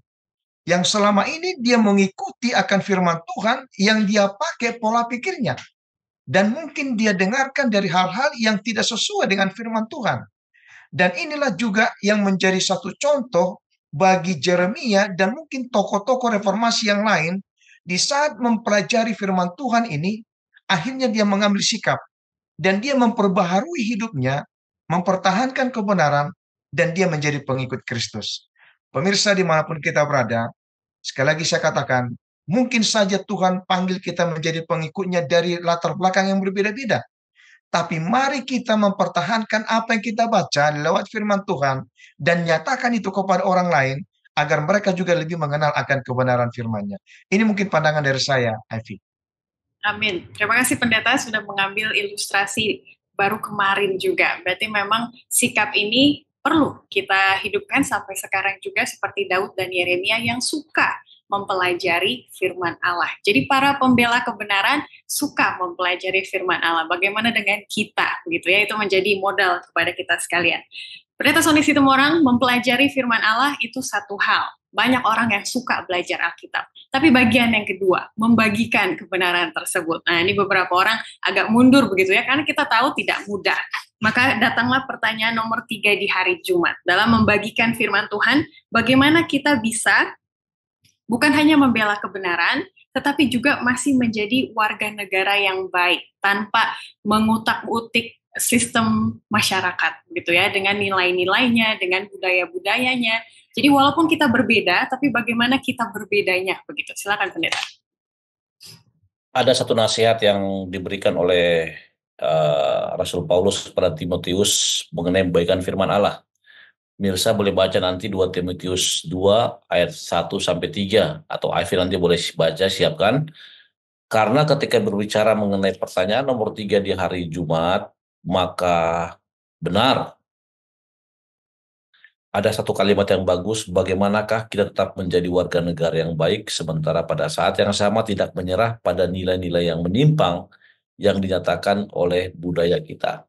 Yang selama ini dia mengikuti akan firman Tuhan yang dia pakai pola pikirnya. Dan mungkin dia dengarkan dari hal-hal yang tidak sesuai dengan firman Tuhan. Dan inilah juga yang menjadi satu contoh bagi Yeremia dan mungkin tokoh-tokoh reformasi yang lain. Di saat mempelajari firman Tuhan ini, akhirnya dia mengambil sikap. Dan dia memperbaharui hidupnya, mempertahankan kebenaran, dan dia menjadi pengikut Kristus. Pemirsa dimanapun kita berada, sekali lagi saya katakan, mungkin saja Tuhan panggil kita menjadi pengikutnya dari latar belakang yang berbeda-beda. Tapi mari kita mempertahankan apa yang kita baca lewat firman Tuhan dan nyatakan itu kepada orang lain agar mereka juga lebih mengenal akan kebenaran firman-Nya. Ini mungkin pandangan dari saya, Ivy. Amin. Terima kasih pendeta sudah mengambil ilustrasi baru kemarin juga. Berarti memang sikap ini perlu kita hidupkan sampai sekarang juga seperti Daud dan Yeremia yang suka mempelajari firman Allah. Jadi para pembela kebenaran suka mempelajari firman Allah. Bagaimana dengan kita, begitu ya? Itu menjadi modal kepada kita sekalian. Pendeta Sony Situmorang, mempelajari firman Allah itu satu hal. Banyak orang yang suka belajar Alkitab. Tapi bagian yang kedua, membagikan kebenaran tersebut. Nah, ini beberapa orang agak mundur begitu ya, karena kita tahu tidak mudah. Maka datanglah pertanyaan nomor 3 di hari Jumat. Dalam membagikan firman Tuhan, bagaimana kita bisa bukan hanya membela kebenaran, tetapi juga masih menjadi warga negara yang baik, tanpa mengutak-utik sistem masyarakat, gitu ya, dengan nilai-nilainya, dengan budaya-budayanya. Jadi walaupun kita berbeda, tapi bagaimana kita berbedanya, begitu. Silakan pendeta. Ada satu nasihat yang diberikan oleh Rasul Paulus kepada Timotius mengenai membaikan firman Allah. Mirsa boleh baca nanti 2 Timotius 2 ayat 1-3 atau Ivy nanti boleh baca, siapkan. Karena ketika berbicara mengenai pertanyaan nomor 3 di hari Jumat, maka benar ada satu kalimat yang bagus, bagaimanakah kita tetap menjadi warga negara yang baik sementara pada saat yang sama tidak menyerah pada nilai-nilai yang menyimpang yang dinyatakan oleh budaya kita.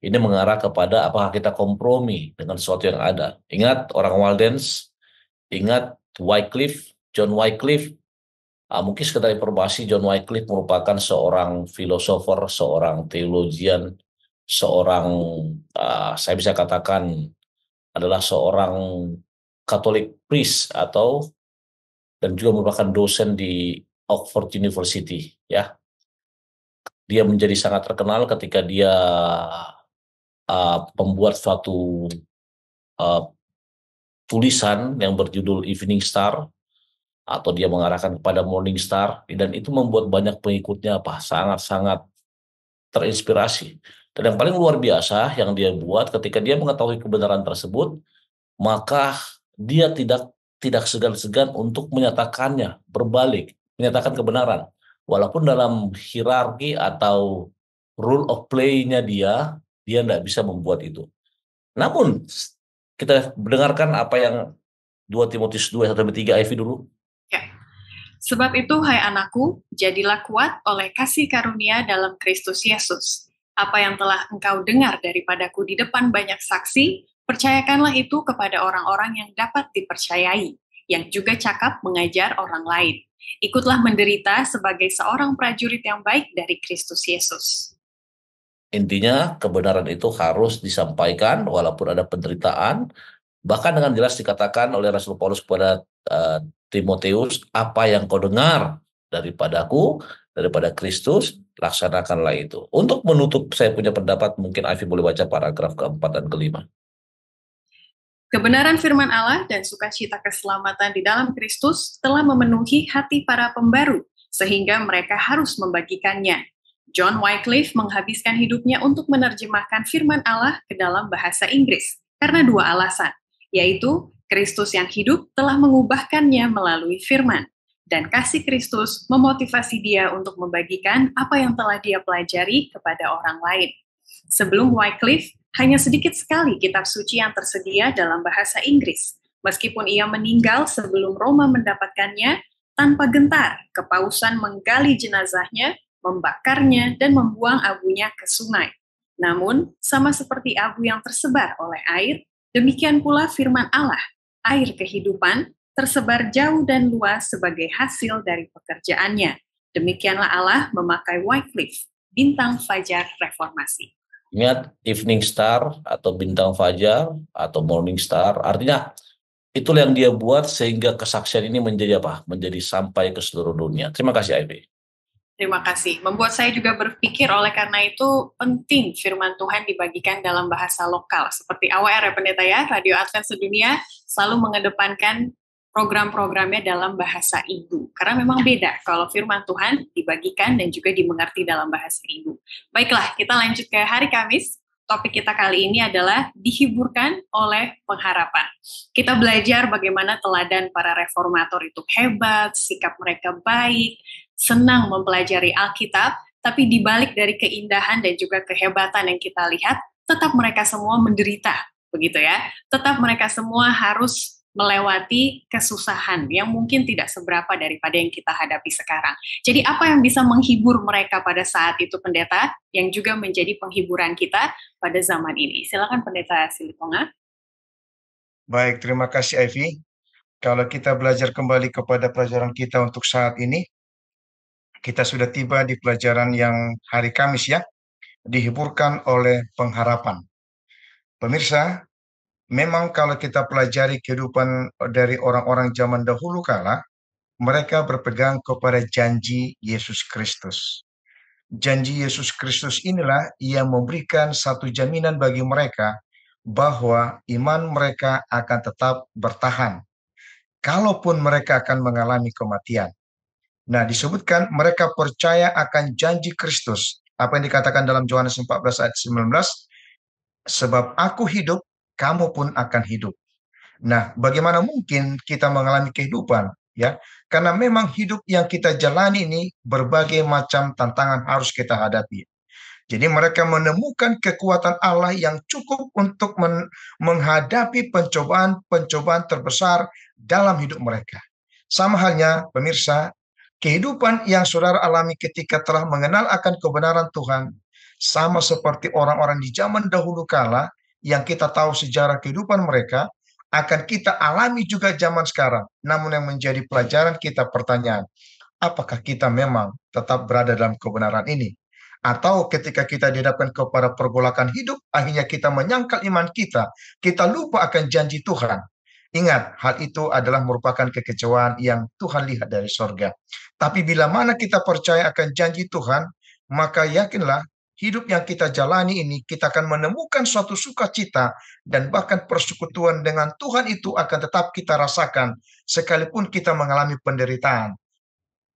Ini mengarah kepada apakah kita kompromi dengan sesuatu yang ada. Ingat orang Walden's, ingat Wycliffe, John Wycliffe. Mungkin sekedar informasi, John Wycliffe merupakan seorang filosofer, seorang teologian, seorang, saya bisa katakan adalah seorang Catholic priest dan juga merupakan dosen di Oxford University, ya. Dia menjadi sangat terkenal ketika dia membuat suatu tulisan yang berjudul Evening Star, atau dia mengarahkan kepada Morning Star, dan itu membuat banyak pengikutnya sangat-sangat terinspirasi. Dan yang paling luar biasa yang dia buat ketika dia mengetahui kebenaran tersebut, maka dia tidak segan-segan untuk menyatakannya, berbalik, menyatakan kebenaran. Walaupun dalam hierarki atau rule of play-nya dia tidak bisa membuat itu. Namun, kita dengarkan apa yang 2 Timotius 2 ayat 3 Ivy dulu. Ya. Sebab itu, hai anakku, jadilah kuat oleh kasih karunia dalam Kristus Yesus. Apa yang telah engkau dengar daripadaku di depan banyak saksi, percayakanlah itu kepada orang-orang yang dapat dipercayai, yang juga cakap mengajar orang lain. Ikutlah menderita sebagai seorang prajurit yang baik dari Kristus Yesus. Intinya, kebenaran itu harus disampaikan walaupun ada penderitaan. Bahkan dengan jelas dikatakan oleh Rasul Paulus kepada Timotius, apa yang kau dengar daripadaku, daripada Kristus, laksanakanlah itu. Untuk menutup saya punya pendapat, mungkin Ivy boleh baca paragraf keempat dan kelima. Kebenaran firman Allah dan sukacita keselamatan di dalam Kristus telah memenuhi hati para pembaru, sehingga mereka harus membagikannya. John Wycliffe menghabiskan hidupnya untuk menerjemahkan firman Allah ke dalam bahasa Inggris, karena 2 alasan, yaitu Kristus yang hidup telah mengubahkannya melalui firman, dan kasih Kristus memotivasi dia untuk membagikan apa yang telah dia pelajari kepada orang lain. Sebelum Wycliffe, Hanya sedikit sekali kitab suci yang tersedia dalam bahasa Inggris. Meskipun ia meninggal sebelum Roma mendapatkannya, tanpa gentar, kepausan menggali jenazahnya, membakarnya, dan membuang abunya ke sungai. Namun, sama seperti abu yang tersebar oleh air, demikian pula firman Allah, air kehidupan, tersebar jauh dan luas sebagai hasil dari pekerjaannya. Demikianlah Allah memakai Wycliffe, bintang fajar reformasi. Ingat, evening star atau bintang fajar atau morning star, artinya itulah yang dia buat sehingga kesaksian ini menjadi apa? Menjadi sampai ke seluruh dunia. Terima kasih, Ivy. Terima kasih. Membuat saya juga berpikir oleh karena itu penting firman Tuhan dibagikan dalam bahasa lokal. Seperti AWR ya Pendeta ya, Radio Advent Sedunia selalu mengedepankan program-programnya dalam bahasa ibu. Karena memang beda kalau firman Tuhan dibagikan dan juga dimengerti dalam bahasa ibu. Baiklah, kita lanjut ke hari Kamis. Topik kita kali ini adalah dihiburkan oleh pengharapan. Kita belajar bagaimana teladan para reformator itu hebat, sikap mereka baik, senang mempelajari Alkitab, tapi dibalik dari keindahan dan juga kehebatan yang kita lihat, tetap mereka semua menderita, begitu ya. Tetap mereka semua harus melewati kesusahan yang mungkin tidak seberapa daripada yang kita hadapi sekarang. Jadi apa yang bisa menghibur mereka pada saat itu, Pendeta, yang juga menjadi penghiburan kita pada zaman ini? Silakan Pendeta Silitonga. Baik, terima kasih Ivy. Kalau kita belajar kembali kepada pelajaran kita untuk saat ini, kita sudah tiba di pelajaran yang hari Kamis ya, dihiburkan oleh pengharapan. Pemirsa, memang kalau kita pelajari kehidupan dari orang-orang zaman dahulu kala, mereka berpegang kepada janji Yesus Kristus. Janji Yesus Kristus inilah yang memberikan satu jaminan bagi mereka bahwa iman mereka akan tetap bertahan, kalaupun mereka akan mengalami kematian. Nah, disebutkan mereka percaya akan janji Kristus. Apa yang dikatakan dalam Yohanes 14 ayat 19, sebab aku hidup, kamu pun akan hidup. Nah, bagaimana mungkin kita mengalami kehidupan? Ya, karena memang hidup yang kita jalani ini berbagai macam tantangan harus kita hadapi. Jadi mereka menemukan kekuatan Allah yang cukup untuk menghadapi pencobaan-pencobaan terbesar dalam hidup mereka. Sama halnya, pemirsa, kehidupan yang saudara alami ketika telah mengenal akan kebenaran Tuhan, sama seperti orang-orang di zaman dahulu kala yang kita tahu sejarah kehidupan mereka, akan kita alami juga zaman sekarang. Namun yang menjadi pelajaran kita pertanyaan, apakah kita memang tetap berada dalam kebenaran ini? Atau ketika kita dihadapkan kepada pergolakan hidup, akhirnya kita menyangkal iman kita lupa akan janji Tuhan. Ingat, hal itu adalah merupakan kekecewaan yang Tuhan lihat dari sorga. Tapi bila mana kita percaya akan janji Tuhan, maka yakinlah hidup yang kita jalani ini, kita akan menemukan suatu sukacita dan bahkan persekutuan dengan Tuhan itu akan tetap kita rasakan sekalipun kita mengalami penderitaan.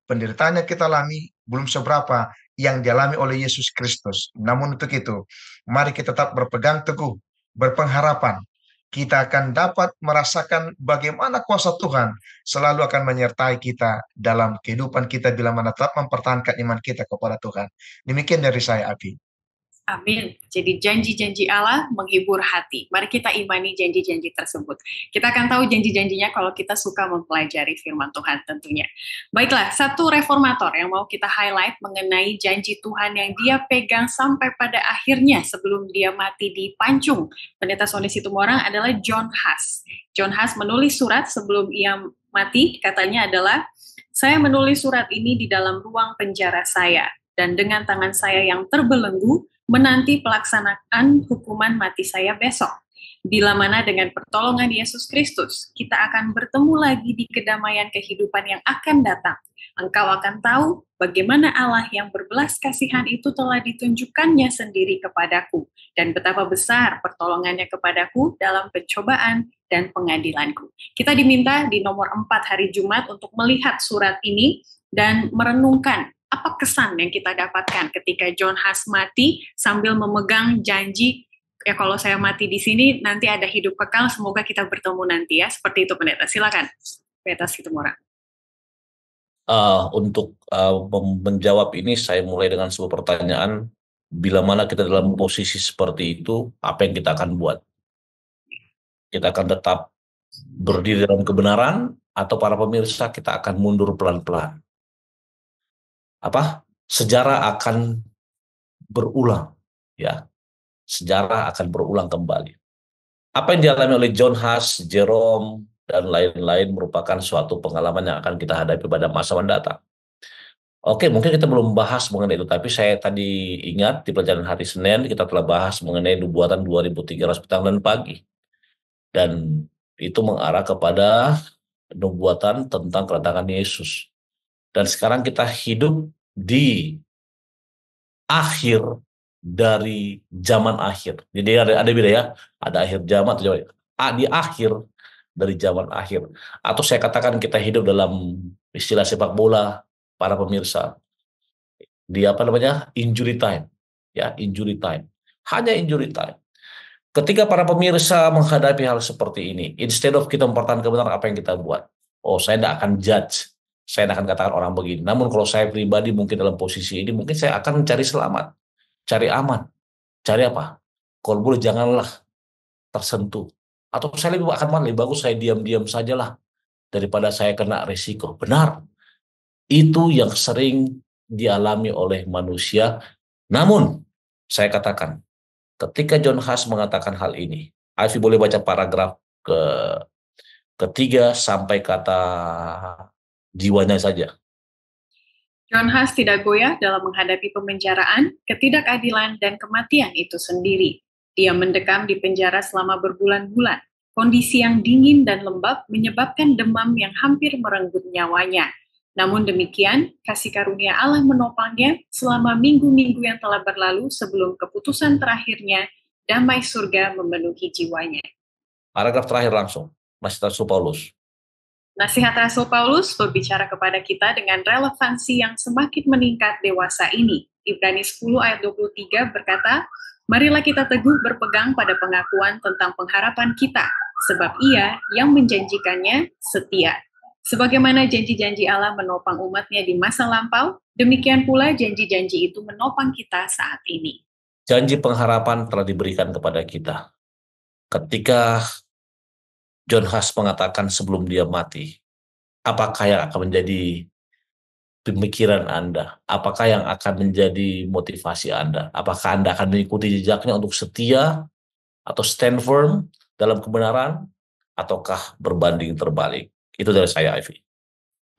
Penderitaan yang kita alami belum seberapa yang dialami oleh Yesus Kristus. Namun untuk itu, mari kita tetap berpegang teguh, berpengharapan. Kita akan dapat merasakan bagaimana kuasa Tuhan selalu akan menyertai kita dalam kehidupan kita bila mana tetap mempertahankan iman kita kepada Tuhan. Demikian dari saya, Abi. Amin. Jadi janji-janji Allah menghibur hati. Mari kita imani janji-janji tersebut. Kita akan tahu janji-janjinya kalau kita suka mempelajari firman Tuhan tentunya. Baiklah, satu reformator yang mau kita highlight mengenai janji Tuhan yang dia pegang sampai pada akhirnya sebelum dia mati di pancung Pendeta Sony Situmorang adalah John Huss. John Huss menulis surat sebelum ia mati, katanya adalah, saya menulis surat ini di dalam ruang penjara saya, dan dengan tangan saya yang terbelenggu, menanti pelaksanaan hukuman mati saya besok. Bila mana dengan pertolongan Yesus Kristus, kita akan bertemu lagi di kedamaian kehidupan yang akan datang. Engkau akan tahu bagaimana Allah yang berbelas kasihan itu telah ditunjukkannya sendiri kepadaku, dan betapa besar pertolongannya kepadaku dalam pencobaan dan pengadilanku. Kita diminta di nomor 4 hari Jumat untuk melihat surat ini dan merenungkan apa kesan yang kita dapatkan ketika John Huss mati sambil memegang janji, ya kalau saya mati di sini nanti ada hidup kekal, semoga kita bertemu nanti ya. Seperti itu Pendeta. Silakan Pendeta Situmorang. Untuk menjawab ini saya mulai dengan sebuah pertanyaan, bila mana kita dalam posisi seperti itu, apa yang kita akan buat? Kita akan tetap berdiri dalam kebenaran, atau para pemirsa kita akan mundur pelan-pelan? Sejarah akan berulang, ya. Sejarah akan berulang kembali. Apa yang dialami oleh John Huss, Jerome, dan lain-lain merupakan suatu pengalaman yang akan kita hadapi pada masa mendatang. Oke, mungkin kita belum bahas mengenai itu, tapi saya tadi ingat di pelajaran hari Senin kita telah bahas mengenai nubuatan 2300 petang dan pagi. Dan itu mengarah kepada nubuatan tentang kedatangan Yesus. Dan sekarang kita hidup di akhir dari zaman akhir. Jadi ada beda ya, ada akhir zaman atau zaman. Di akhir dari zaman akhir. Atau saya katakan kita hidup dalam istilah sepak bola para pemirsa, di injury time, ya, injury time, hanya injury time. Ketika para pemirsa menghadapi hal seperti ini, instead of kita mempertahankan kebenaran, apa yang kita buat? Oh, saya tidak akan judge, saya tidak akan katakan orang begini. Namun kalau saya pribadi mungkin dalam posisi ini, mungkin saya akan mencari selamat, cari aman, cari apa? Kalau boleh janganlah tersentuh. Atau saya lebih bagus saya diam-diam sajalah daripada saya kena resiko. Benar, itu yang sering dialami oleh manusia. Namun, saya katakan, ketika John Huss mengatakan hal ini, Ivy boleh baca paragraf ketiga sampai kata jiwanya saja. John Huss tidak goyah dalam menghadapi pemenjaraan, ketidakadilan, dan kematian itu sendiri. Dia mendekam di penjara selama berbulan-bulan. Kondisi yang dingin dan lembab menyebabkan demam yang hampir merenggut nyawanya. Namun demikian, kasih karunia Allah menopangnya selama minggu-minggu yang telah berlalu sebelum keputusan terakhirnya, damai surga memenuhi jiwanya. Paragraf terakhir langsung, Nasihat Rasul Paulus. Nasihat Rasul Paulus berbicara kepada kita dengan relevansi yang semakin meningkat dewasa ini. Ibrani 10 ayat 23 berkata, marilah kita teguh berpegang pada pengakuan tentang pengharapan kita, sebab Ia yang menjanjikannya setia. Sebagaimana janji-janji Allah menopang umatnya di masa lampau, demikian pula janji-janji itu menopang kita saat ini. Janji pengharapan telah diberikan kepada kita. Ketika John Huss mengatakan sebelum dia mati, apakah yang akan menjadi pemikiran Anda? Apakah yang akan menjadi motivasi Anda? Apakah Anda akan mengikuti jejaknya untuk setia atau stand firm dalam kebenaran, ataukah berbanding terbalik? Itu dari saya, Ivy.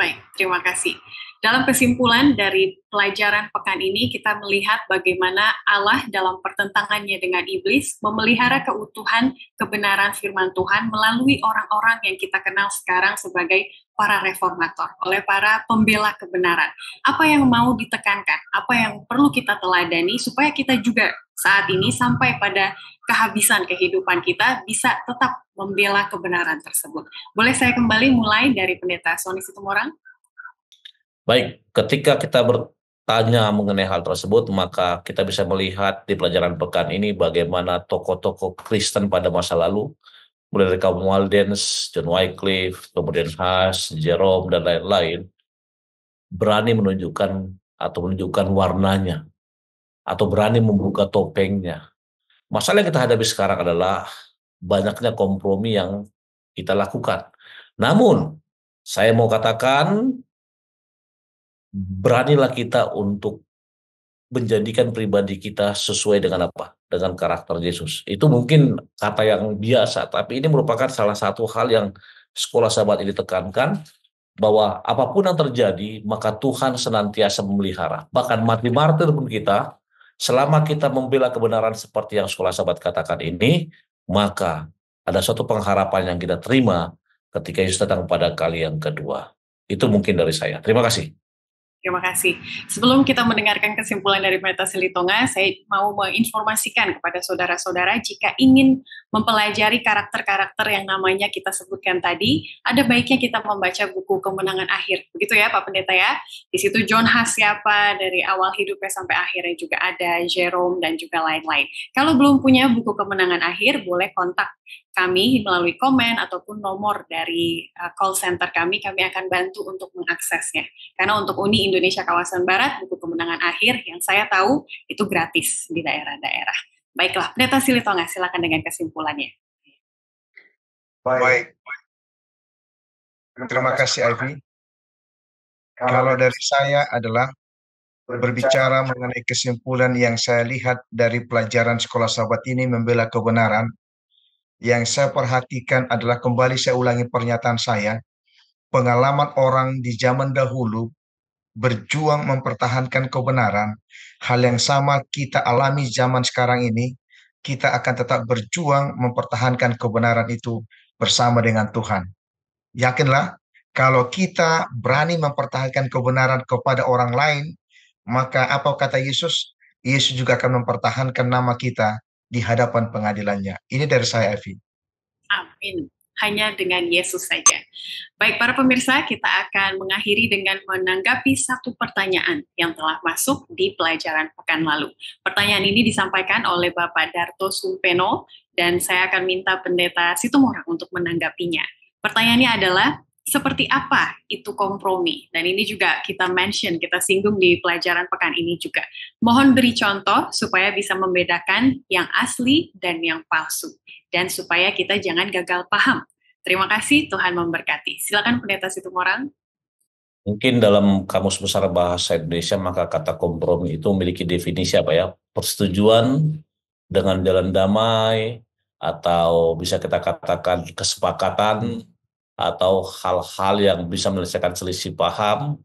Baik, terima kasih. Dalam kesimpulan dari pelajaran pekan ini, kita melihat bagaimana Allah dalam pertentangannya dengan iblis memelihara keutuhan kebenaran firman Tuhan melalui orang-orang yang kita kenal sekarang sebagai para reformator, oleh para pembela kebenaran. Apa yang mau ditekankan, apa yang perlu kita teladani supaya kita juga saat ini sampai pada kehabisan kehidupan kita bisa tetap membela kebenaran tersebut. Boleh saya kembali mulai dari Pendeta Sony Situmorang? Baik, ketika kita bertanya mengenai hal tersebut, maka kita bisa melihat di pelajaran pekan ini bagaimana tokoh-tokoh Kristen pada masa lalu, mulai dari kaum Waldense, John Wycliffe, kemudian Huss, Jerome, dan lain-lain, berani menunjukkan warnanya, atau berani membuka topengnya. Masalah yang kita hadapi sekarang adalah banyaknya kompromi yang kita lakukan. Namun, saya mau katakan, beranilah kita untuk menjadikan pribadi kita sesuai dengan apa? Dengan karakter Yesus. Itu mungkin kata yang biasa, tapi ini merupakan salah satu hal yang Sekolah Sahabat ini tekankan, bahwa apapun yang terjadi, maka Tuhan senantiasa memelihara. Bahkan mati martir pun kita, selama kita membela kebenaran seperti yang Sekolah Sahabat katakan ini, maka ada suatu pengharapan yang kita terima ketika Yesus datang pada kali yang kedua. Itu mungkin dari saya. Terima kasih. Terima kasih. Sebelum kita mendengarkan kesimpulan dari Pendeta Silitonga, saya mau menginformasikan kepada saudara-saudara jika ingin mempelajari karakter-karakter yang namanya kita sebutkan tadi, ada baiknya kita membaca buku Kemenangan Akhir. Begitu ya Pak Pendeta ya? Di situ John Huss siapa, dari awal hidupnya sampai akhirnya juga ada Jerome dan juga lain-lain. Kalau belum punya buku Kemenangan Akhir, boleh kontak kami melalui komen ataupun nomor dari call center kami akan bantu untuk mengaksesnya. Karena untuk Uni Indonesia Kawasan Barat, buku kemenangan akhir yang saya tahu itu gratis di daerah-daerah. Baiklah, Pendeta Silitonga, silakan dengan kesimpulannya. Baik. Terima kasih, Ivy. Kalau dari saya adalah berbicara mengenai kesimpulan yang saya lihat dari pelajaran sekolah sahabat ini membela kebenaran, yang saya perhatikan adalah, kembali saya ulangi pernyataan saya, pengalaman orang di zaman dahulu berjuang mempertahankan kebenaran, hal yang sama kita alami zaman sekarang ini, kita akan tetap berjuang mempertahankan kebenaran itu bersama dengan Tuhan. Yakinlah, kalau kita berani mempertahankan kebenaran kepada orang lain, maka apa kata Yesus? Yesus juga akan mempertahankan nama kita di hadapan pengadilannya. Ini dari saya, Evi. Amin. Hanya dengan Yesus saja. Baik, para pemirsa, kita akan mengakhiri dengan menanggapi satu pertanyaan yang telah masuk di pelajaran pekan lalu. Pertanyaan ini disampaikan oleh Bapak Darto Sumpeno, dan saya akan minta Pendeta Situmorang untuk menanggapinya. Pertanyaannya adalah, seperti apa itu kompromi? Dan ini juga kita singgung di pelajaran pekan ini juga. Mohon beri contoh supaya bisa membedakan yang asli dan yang palsu. Dan supaya kita jangan gagal paham. Terima kasih, Tuhan memberkati. Silakan Pendeta Situmorang. Mungkin dalam Kamus Besar Bahasa Indonesia, maka kata kompromi itu memiliki definisi apa ya? Persetujuan dengan jalan damai, atau bisa kita katakan kesepakatan, atau hal-hal yang bisa menyelesaikan selisih paham,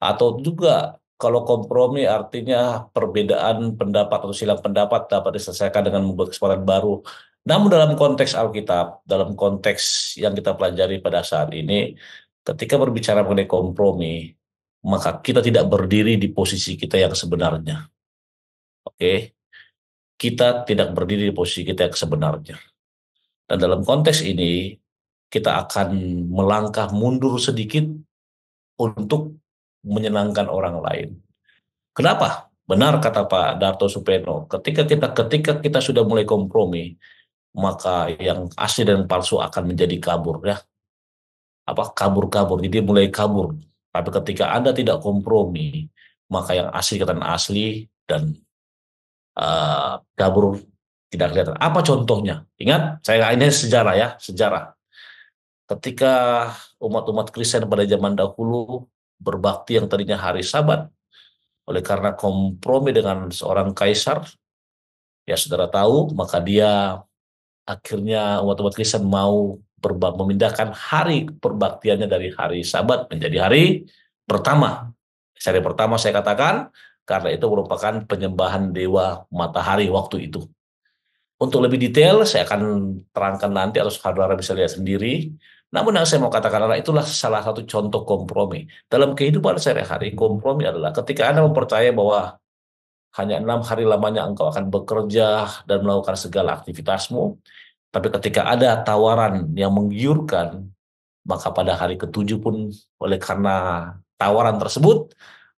atau juga kalau kompromi artinya perbedaan pendapat atau silang pendapat dapat diselesaikan dengan membuat kesepakatan baru. Namun dalam konteks Alkitab, dalam konteks yang kita pelajari pada saat ini, ketika berbicara mengenai kompromi, maka kita tidak berdiri di posisi kita yang sebenarnya. Oke? Kita tidak berdiri di posisi kita yang sebenarnya. Dan dalam konteks ini, kita akan melangkah mundur sedikit untuk menyenangkan orang lain. Kenapa? Benar kata Pak Darto Supeno, ketika kita sudah mulai kompromi, maka yang asli dan palsu akan menjadi kabur ya. Kabur-kabur, jadi mulai kabur. Tapi ketika Anda tidak kompromi, maka yang asli akan asli dan kabur tidak kelihatan. Apa contohnya? Ingat, ini sejarah ya, sejarah. Ketika umat-umat Kristen pada zaman dahulu berbakti yang tadinya hari Sabat, oleh karena kompromi dengan seorang kaisar, ya saudara tahu, maka dia akhirnya umat-umat Kristen mau memindahkan hari perbaktiannya dari hari Sabat menjadi hari pertama. Hari pertama saya katakan, karena itu merupakan penyembahan dewa matahari waktu itu. Untuk lebih detail, saya akan terangkan nanti atau saudara bisa lihat sendiri. Namun yang saya mau katakan adalah itulah salah satu contoh kompromi. Dalam kehidupan sehari-hari, kompromi adalah ketika Anda mempercayai bahwa hanya 6 hari lamanya engkau akan bekerja dan melakukan segala aktivitasmu, tapi ketika ada tawaran yang menggiurkan, maka pada hari ke-7 pun oleh karena tawaran tersebut,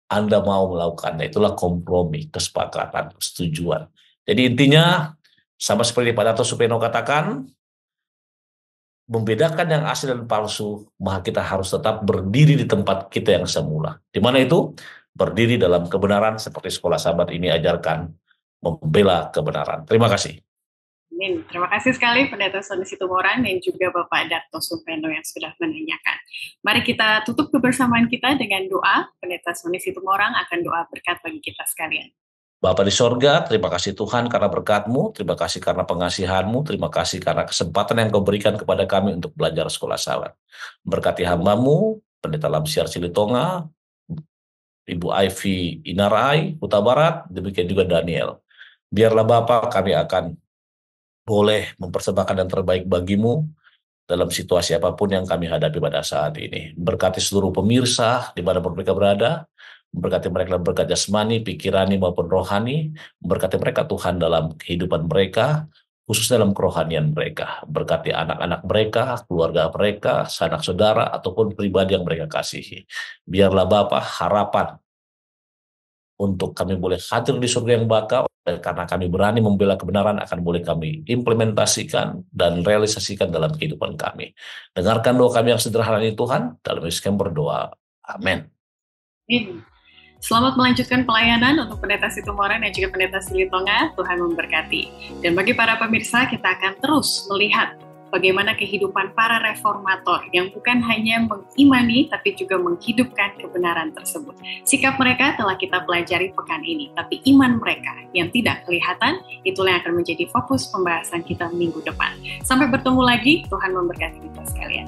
Anda mau melakukannya. Itulah kompromi, kesepakatan, persetujuan. Jadi intinya, sama seperti Pak Darto Supeno katakan, membedakan yang asli dan palsu, maka kita harus tetap berdiri di tempat kita yang semula. Di mana itu? Berdiri dalam kebenaran seperti sekolah sahabat ini ajarkan, membela kebenaran. Terima kasih. Amin. Terima kasih sekali Pendeta Sony Situmorang dan juga Bapak Darto Sumpeno yang sudah menanyakan. Mari kita tutup kebersamaan kita dengan doa. Pendeta Sony Situmorang akan doa berkat bagi kita sekalian. Bapa di sorga, terima kasih Tuhan karena berkat-Mu, terima kasih karena pengasihan-Mu, terima kasih karena kesempatan yang Kau berikan kepada kami untuk belajar sekolah sahabat. Berkati hamba-Mu, Pendeta Lamsiar Silitonga, Ibu Ivy Inarai, Huta Barat, demikian juga Daniel. Biarlah Bapa kami akan boleh mempersembahkan yang terbaik bagi-Mu dalam situasi apapun yang kami hadapi pada saat ini. Berkati seluruh pemirsa di mana mereka berada, memberkati mereka dalam berkat jasmani, pikirani maupun rohani, memberkati mereka Tuhan dalam kehidupan mereka, khusus dalam kerohanian mereka. Berkati anak-anak mereka, keluarga mereka, sanak saudara, ataupun pribadi yang mereka kasihi. Biarlah Bapa harapan untuk kami boleh hadir di surga yang bakal, dan karena kami berani membela kebenaran akan boleh kami implementasikan dan realisasikan dalam kehidupan kami. Dengarkan doa kami yang sederhana ini Tuhan, dalam Yesus kami berdoa. Amin. Selamat melanjutkan pelayanan untuk Pendeta Situmorang dan juga Pendeta Silitonga. Tuhan memberkati. Dan bagi para pemirsa, kita akan terus melihat bagaimana kehidupan para reformator yang bukan hanya mengimani tapi juga menghidupkan kebenaran tersebut. Sikap mereka telah kita pelajari pekan ini, tapi iman mereka yang tidak kelihatan itulah yang akan menjadi fokus pembahasan kita minggu depan. Sampai bertemu lagi, Tuhan memberkati kita sekalian.